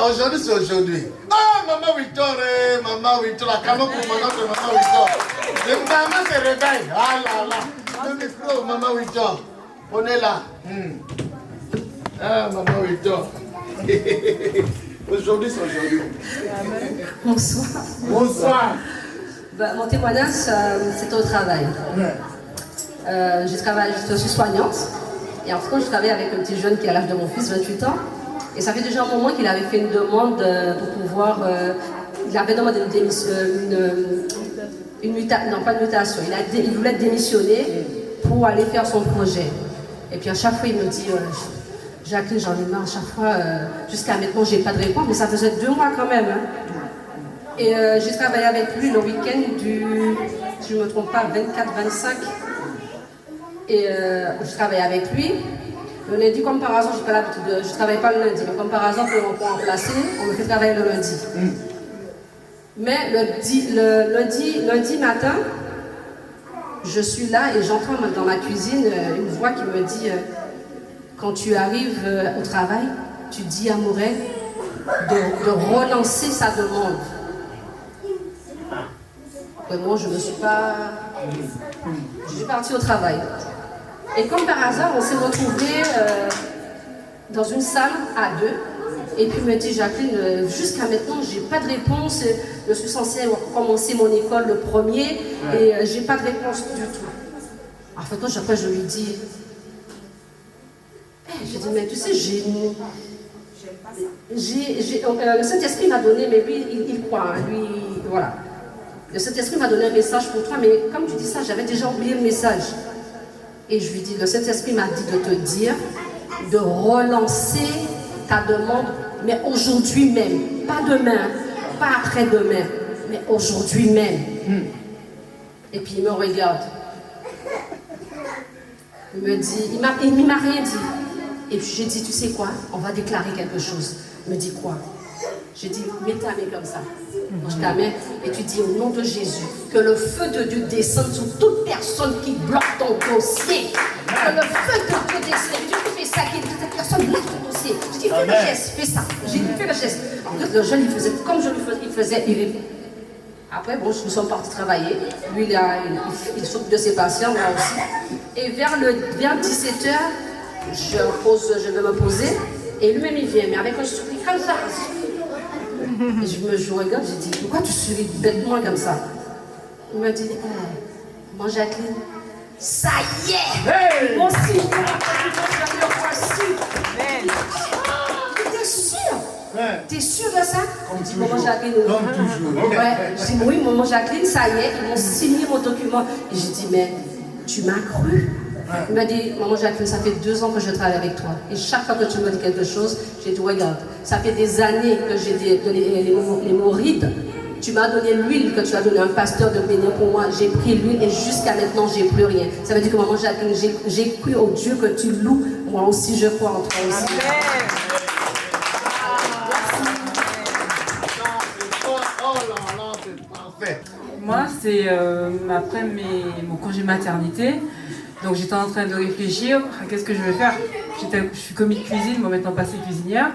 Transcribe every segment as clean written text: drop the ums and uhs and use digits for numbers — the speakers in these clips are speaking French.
aujourd'hui c'est aujourd'hui. Ah, maman Victor, maman Victor, la canon pour maman Victor. Le maman se réveille. Ah là là. Le micro, maman Victor. On est là. Ah, maman Victor. Aujourd'hui c'est aujourd'hui. Bonsoir. Bonsoir. Mon témoignage, c'est au travail. Je suis soignante. Et en fait, je travaille avec un petit jeune qui a l'âge de mon fils, 28 ans. Et ça fait déjà un moment qu'il avait fait une demande pour pouvoir... il avait demandé une mutation. Il voulait démissionner pour aller faire son projet. Et puis à chaque fois, il me dit... Jacqueline, j'en ai marre à chaque fois. Jusqu'à maintenant, j'ai pas de réponse. Mais ça faisait 2 mois quand même. Hein. Et j'ai travaillé avec lui le week-end du... Si je ne me trompe pas, 24-25. Et je travaille avec lui. Le lundi, comme par hasard, je ne travaille pas le lundi, mais comme par hasard, pour remplacer, on me fait travailler le lundi. Mais le lundi matin, je suis là et j'entends dans ma cuisine une voix qui me dit quand tu arrives au travail, tu dis à Morel de relancer sa demande. Et moi, je ne me suis pas... Je suis partie au travail. Et comme par hasard, on s'est retrouvés dans une salle à 2. Et puis il me dit, Jacqueline, jusqu'à maintenant, j'ai pas de réponse. Je suis censée commencer mon école le 1er et j'ai pas de réponse du tout. En fait, après, je lui dis, je dis, mais tu sais, le Saint-Esprit m'a donné, mais lui, il croit, hein, lui, voilà. Le Saint-Esprit m'a donné un message pour toi, mais comme tu dis ça, j'avais déjà oublié le message. Et je lui dis, le Saint-Esprit m'a dit de te dire de relancer ta demande, mais aujourd'hui même, pas demain, pas après-demain, mais aujourd'hui même. Et puis il me regarde. Il me dit, il m'a rien dit. Et puis j'ai dit, tu sais quoi, on va déclarer quelque chose. Il me dit quoi? J'ai dit, mets ta main comme ça. Je ta main et tu dis au nom de Jésus que le feu de Dieu descende sur toute personne qui bloque ton dossier. Que le feu de Dieu descende. Dieu qui fait ça, qui dit cette personne bloque ton dossier. Je dis, fais le geste, fais ça. J'ai dit, fais le geste. En fait, le jeune, il faisait comme je lui faisais, il faisait, Après, bon, nous sommes partis travailler. Lui, il s'occupe de ses patients, moi aussi. Et vers 17h, je vais me poser. Et lui-même, il vient, mais avec un sourire comme ça. Et je regarde, j'ai dit, pourquoi tu souris bêtement comme ça? Il m'a dit, moi Jacqueline, ça y est, mon signe, t'es sûr? T'es sûr de ça? Comme je dis, toujours. Maman Jacqueline, Comme toujours. Ouais, je dis, oui, maman Jacqueline, ça y est, ils m'ont signé mon document. Et j'ai dit, mais tu m'as cru? Il m'a dit, maman Jacqueline, ça fait 2 ans que je travaille avec toi. Et chaque fois que tu me dis quelque chose, j'ai dit, regarde, ça fait des années que j'ai donné les mourides. Tu m'as donné l'huile que tu as donné à un pasteur de bénir pour moi. J'ai pris l'huile et jusqu'à maintenant, j'ai plus rien. Ça veut dire que maman Jacqueline, j'ai cru au Dieu que tu loues. Moi aussi, je crois en toi aussi. Moi, c'est après mon congé maternité. Donc j'étais en train de réfléchir à qu'est-ce que je vais faire. Je suis commis de cuisine, moi maintenant passée cuisinière.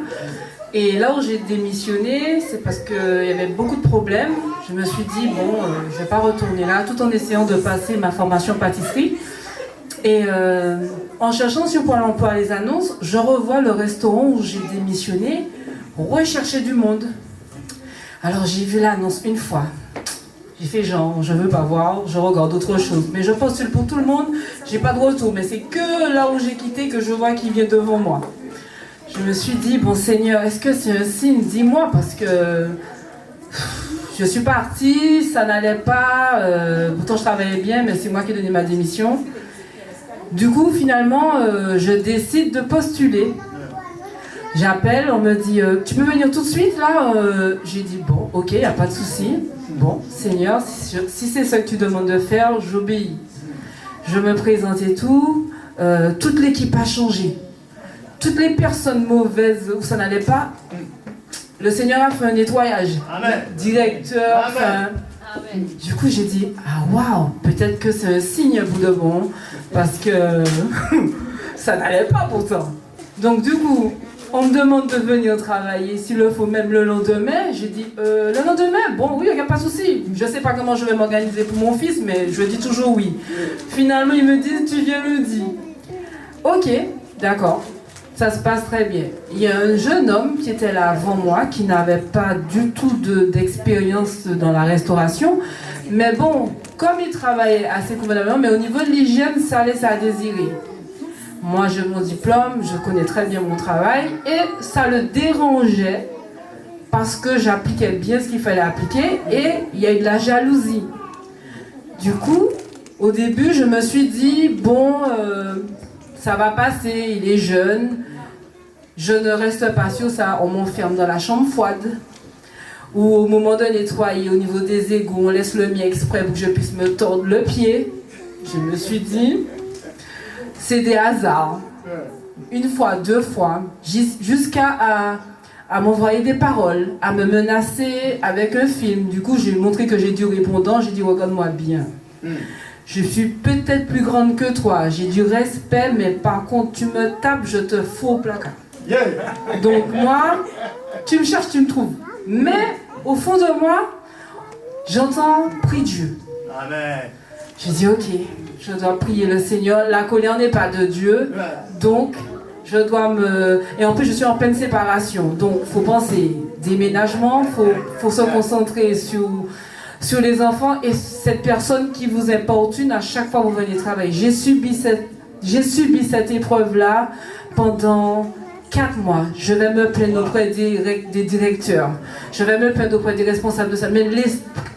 Et là où j'ai démissionné, c'est parce qu'il y avait beaucoup de problèmes. Je me suis dit, bon, je ne vais pas retourner là, tout en essayant de passer ma formation pâtisserie. Et en cherchant sur Pôle emploi les annonces, je revois le restaurant où j'ai démissionné rechercher du monde. Alors j'ai vu l'annonce une fois. J'ai fait genre, je veux pas voir, je regarde autre chose. Mais je postule pour tout le monde, j'ai pas de retour. Mais c'est que là où j'ai quitté que je vois qui vient devant moi. Je me suis dit, bon Seigneur, est-ce que c'est un signe? Dis-moi, parce que je suis partie, ça n'allait pas. Pourtant je travaillais bien, mais c'est moi qui ai donné ma démission. Du coup, finalement, je décide de postuler. J'appelle, on me dit, tu peux venir tout de suite là? J'ai dit, bon, ok, il n'y a pas de souci. Bon, Seigneur, si c'est ça que tu demandes de faire, j'obéis. Je me présente et tout. Toute l'équipe a changé. Toutes les personnes mauvaises où ça n'allait pas, le Seigneur a fait un nettoyage. Amen. Directeur, enfin. Du coup, j'ai dit, ah waouh, peut-être que c'est un signe pour de bon, parce que ça n'allait pas pourtant. Donc du coup, On me demande de venir travailler, s'il le faut même le lendemain. J'ai dit, le lendemain, bon oui, il n'y a pas de souci. Je ne sais pas comment je vais m'organiser pour mon fils, mais je dis toujours oui. Finalement, ils me disent, tu viens lundi. Ok, d'accord. Ça se passe très bien. Il y a un jeune homme qui était là avant moi, qui n'avait pas du tout d'expérience dans la restauration. Mais bon, comme il travaillait assez convenablement, mais au niveau de l'hygiène, ça laissait à désirer. Moi, j'ai mon diplôme, je connais très bien mon travail, et ça le dérangeait parce que j'appliquais bien ce qu'il fallait appliquer, et il y a eu de la jalousie. Du coup, au début, je me suis dit, bon, ça va passer, il est jeune, je ne reste pas sur ça, on m'enferme dans la chambre froide, ou au moment de nettoyer au niveau des égouts, on laisse le mien exprès pour que je puisse me tordre le pied. Je me suis dit, c'est des hasards. Une fois, deux fois, jusqu'à m'envoyer des paroles, à me menacer avec un film. Du coup, j'ai montré que j'ai du répondant, j'ai dit, regarde-moi bien. Je suis peut-être plus grande que toi, j'ai du respect, mais par contre, tu me tapes, je te fous au placard. Donc moi, tu me cherches, tu me trouves. Mais au fond de moi, j'entends prie Dieu. Amen. Je dis ok, je dois prier le Seigneur. La colère n'est pas de Dieu, donc je dois me... Et en plus, je suis en pleine séparation, donc il faut penser déménagement, faut se concentrer sur les enfants et cette personne qui vous importune à chaque fois que vous venez travailler. J'ai subi cette épreuve-là pendant 4 mois. Je vais me plaindre auprès des directeurs. Je vais me plaindre auprès des responsables de ça. Mais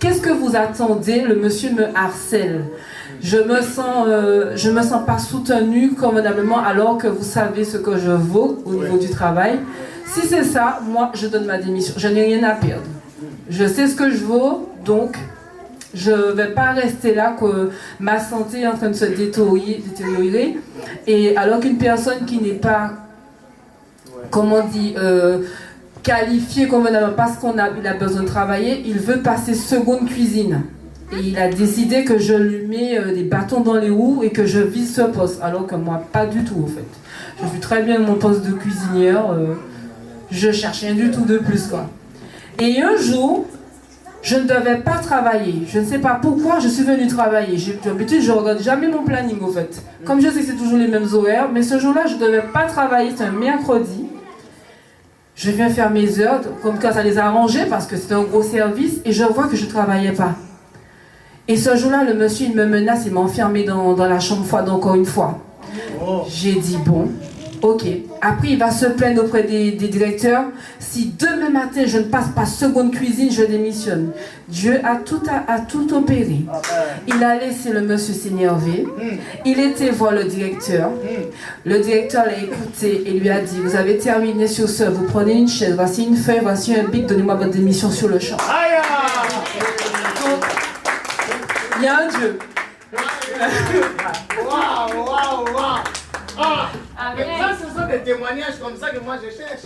qu'est-ce que vous attendez? Le monsieur me harcèle. Je me sens pas soutenue convenablement alors que vous savez ce que je vaux au niveau du travail. Si c'est ça, moi, je donne ma démission. Je n'ai rien à perdre. Je sais ce que je vaux, donc je ne vais pas rester là que ma santé est en train de se détériorer. Et alors qu'une personne qui n'est pas, comment on dit, qualifiée convenablement parce qu'il a besoin de travailler, il veut passer seconde cuisine. Et il a décidé que je lui mets des bâtons dans les roues et que je vise ce poste. Alors que moi, pas du tout, en fait. Je suis très bien mon poste de cuisinière. Je cherche rien du tout de plus, quoi. Et un jour, je ne devais pas travailler. Je ne sais pas pourquoi je suis venue travailler. D'habitude, je ne regarde jamais mon planning, en fait. Comme je sais que c'est toujours les mêmes horaires, mais ce jour-là, je ne devais pas travailler. C'est un mercredi. Je viens faire mes heures, comme ça les a arrangés parce que c'était un gros service, et je vois que je ne travaillais pas. Et ce jour-là, le monsieur, il me menace, il m'a enfermé dans la chambre froide encore une fois. J'ai dit, bon, ok. Après, il va se plaindre auprès des directeurs. Si demain matin, je ne passe pas seconde cuisine, je démissionne. Dieu a tout opéré. Il a laissé le monsieur s'énerver. Il était voir le directeur. Le directeur l'a écouté et lui a dit, vous avez terminé sur ce, vous prenez une chaise, voici une feuille, voici un bic, donnez-moi votre démission sur le champ. Donc, il y a un Dieu. Waouh. Ah, ça, ce sont des témoignages comme ça que moi je cherche.